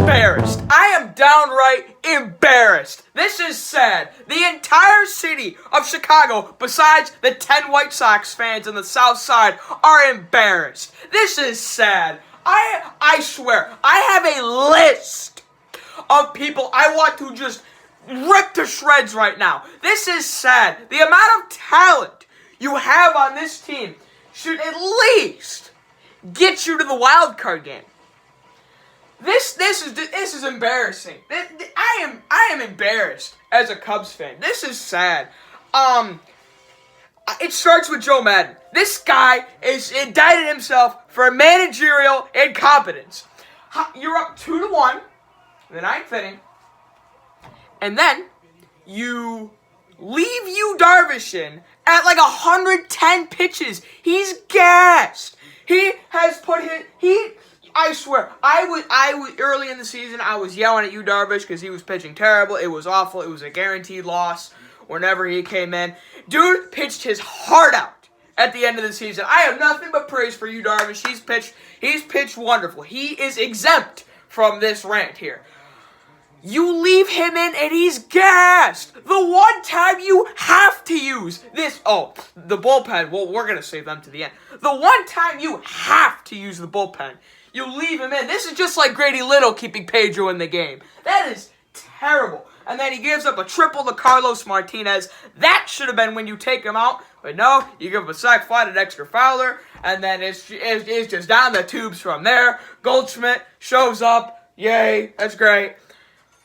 Embarrassed. I am downright embarrassed. This is sad. The entire city of Chicago, besides the 10 White Sox fans on the south side, are embarrassed. This is sad. I swear, I have a list of people I want to just rip to shreds right now. This is sad. The amount of talent you have on this team should at least get you to the wild card game. This is embarrassing. I am embarrassed as a Cubs fan. This is sad. It starts with Joe Madden. This guy is indicted himself for managerial incompetence. You're up 2-1 in the ninth inning, and then you leave Yu Darvish in at like 110 pitches. He's gassed. He has put I swear, I was early in the season, I was yelling at Yu Darvish because he was pitching terrible. It was awful. It was a guaranteed loss whenever he came in. Dude pitched his heart out at the end of the season. I have nothing but praise for Yu Darvish. He's pitched wonderful. He is exempt from this rant here. You leave him in and he's gassed. The one time you have to use the bullpen. Well, we're going to save them to the end. The one time you have to use the bullpen, you leave him in. This is just like Grady Little keeping Pedro in the game. That is terrible. And then he gives up a triple to Carlos Martinez. That should have been when you take him out. But no, you give him a sac fly to Dexter Fowler. And then it's just down the tubes from there. Goldschmidt shows up. Yay, that's great.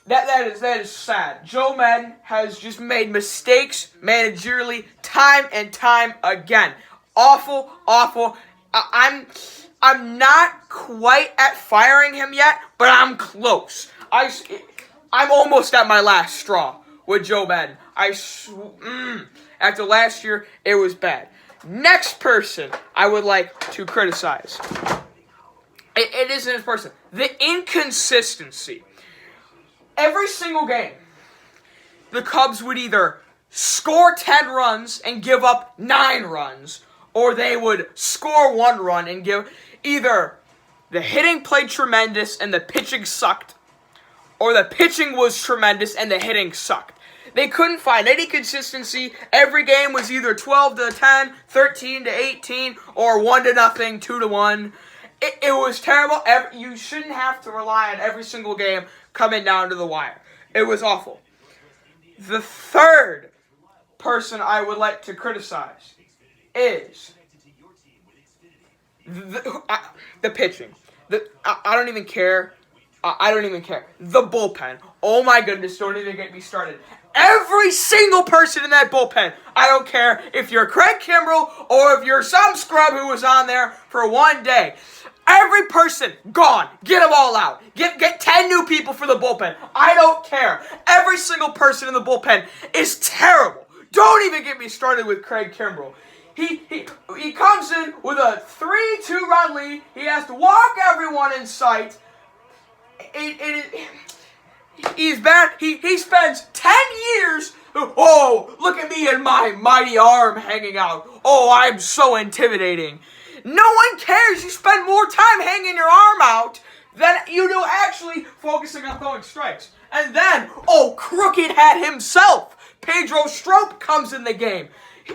That is sad. Joe Madden has just made mistakes managerially time and time again. Awful, awful. I'm not quite at firing him yet, but I'm close. I'm almost at my last straw with Joe Madden. After last year, it was bad. Next person I would like to criticize. It isn't this person. The inconsistency. Every single game, the Cubs would either score 10 runs and give up 9 runs, or they would score 1 run and give... Either the hitting played tremendous and the pitching sucked, or the pitching was tremendous and the hitting sucked. They couldn't find any consistency. Every game was either 12-10, 13-18, or 1-0, 2-1. It was terrible. You shouldn't have to rely on every single game coming down to the wire. It was awful. The third person I would like to criticize is the pitching. I don't even care. I don't even care. The bullpen. Oh my goodness, don't even get me started. Every single person in that bullpen. I don't care if you're Craig Kimbrell or if you're some scrub who was on there for one day. Every person gone. Get them all out. Get 10 new people for the bullpen. I don't care. Every single person in the bullpen is terrible. Don't even get me started with Craig Kimbrell. He comes in with a 3-2 run lead. He has to walk everyone in sight. He's bad. He spends 10 years. Oh, look at me and my mighty arm hanging out. Oh, I'm so intimidating. No one cares. You spend more time hanging your arm out than you do actually focusing on throwing strikes. And then, crooked hat himself, Pedro Strop, comes in the game.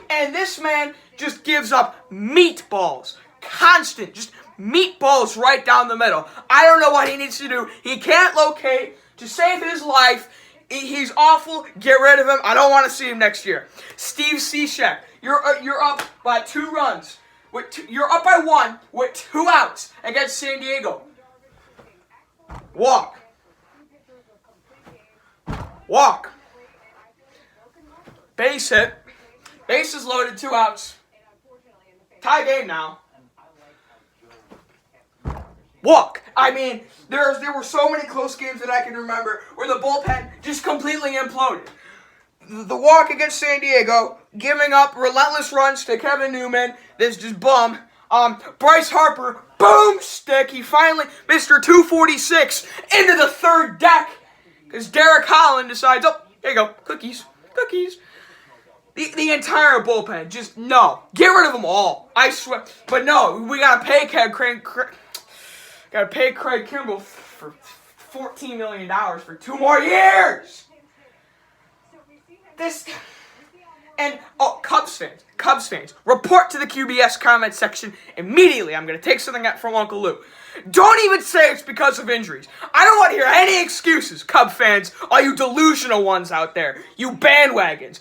And this man just gives up meatballs. Constant, just meatballs right down the middle. I don't know what he needs to do. He can't locate to save his life. He's awful. Get rid of him. I don't want to see him next year. Steve Cishek, you're up by 2 runs. You're up by 1 with 2 outs against San Diego. Walk. Base hit. Bases loaded, 2 outs. Tie game now. Walk. I mean, there were so many close games that I can remember where the bullpen just completely imploded. the walk against San Diego, giving up relentless runs to Kevin Newman, this just bum. Bryce Harper, boom stick. He finally, Mr. 246, into the third deck. Because Derek Holland decides, oh, there you go, cookies. The entire bullpen, just no. Get rid of them all. I swear. But no, we gotta pay Craig Kimbrell for $14 million for 2 more years. Cubs fans, report to the QBS comment section immediately. I'm going to take something out from Uncle Lou. Don't even say it's because of injuries. I don't want to hear any excuses, Cub fans, all you delusional ones out there, you bandwagons.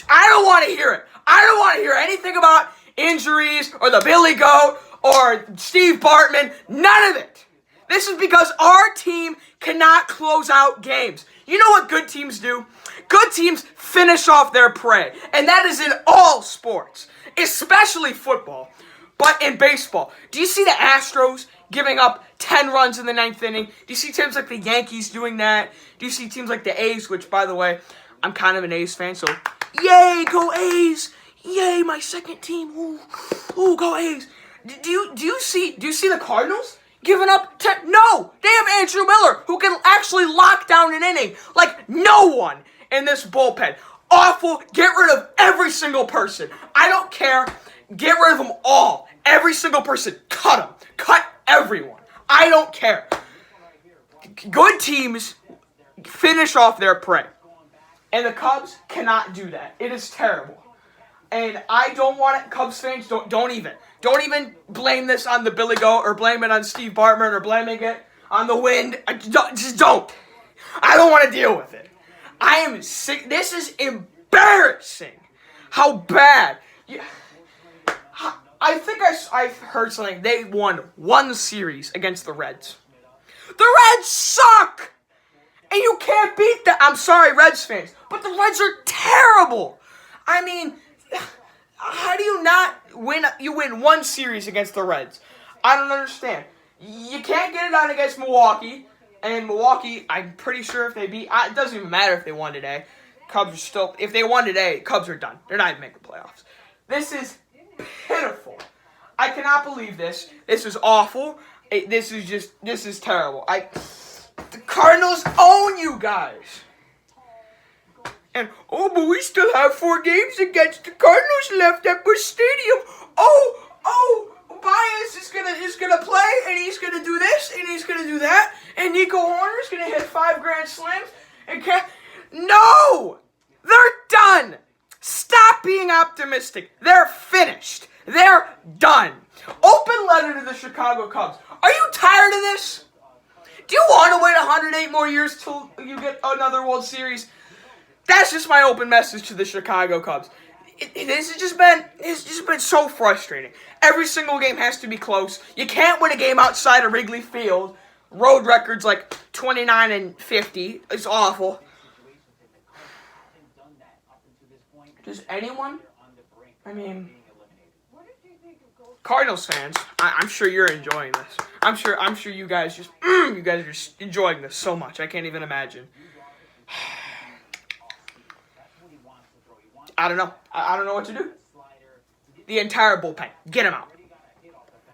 I don't want to hear it. I don't want to hear anything about injuries or the Billy Goat or Steve Bartman. None of it. This is because our team cannot close out games. You know what good teams do? Good teams finish off their prey. And that is in all sports, especially football. But in baseball, do you see the Astros giving up 10 runs in the 9th inning? Do you see teams like the Yankees doing that? Do you see teams like the A's, which, by the way, I'm kind of an A's fan, so yay, go A's! Yay, my second team. Ooh, go A's. Do you see the Cardinals giving up 10? No! They have Andrew Miller, who can actually lock down an inning like no one in this bullpen. Awful. Get rid of every single person. I don't care. Get rid of them all. Every single person. Cut them. Cut everyone. I don't care. Good teams finish off their prey. And the Cubs cannot do that. It is terrible. And I don't want it. Cubs fans, don't even blame this on the Billy Goat or blame it on Steve Bartman or blaming it on the wind. Just don't. I don't want to deal with it. I am sick. This is embarrassing. How bad. I think I heard something. They won 1 series against the Reds. The Reds suck. And you can't beat them. I'm sorry, Reds fans, but the Reds are terrible. I mean, how do you not win? You win 1 series against the Reds. I don't understand. You can't get it done against Milwaukee. And Milwaukee, I'm pretty sure if they beat, it doesn't even matter if they won today. Cubs are still, if they won today, Cubs are done. They're not even making the playoffs. This is pitiful. I cannot believe this. This is awful. This is terrible. The Cardinals own you guys. And, but we still have 4 games against the Cardinals left at Busch Stadium. Baez is gonna play, and he's gonna do this, and he's gonna do that, and Nico Horner's gonna hit 5 grand slams. No! They're done! Stop being optimistic. They're finished. They're done. Open letter to the Chicago Cubs. Are you tired of this? Do you want to wait 108 more years till you get another World Series? That's just my open message to the Chicago Cubs. It's just been so frustrating. Every single game has to be close. You can't win a game outside of Wrigley Field. Road records like 29-50. It's awful. Does anyone? I mean, Cardinals fans, I'm sure you're enjoying this. I'm sure you guys are just enjoying this so much. I can't even imagine. I don't know. I don't know what to do. The entire bullpen. Get him out.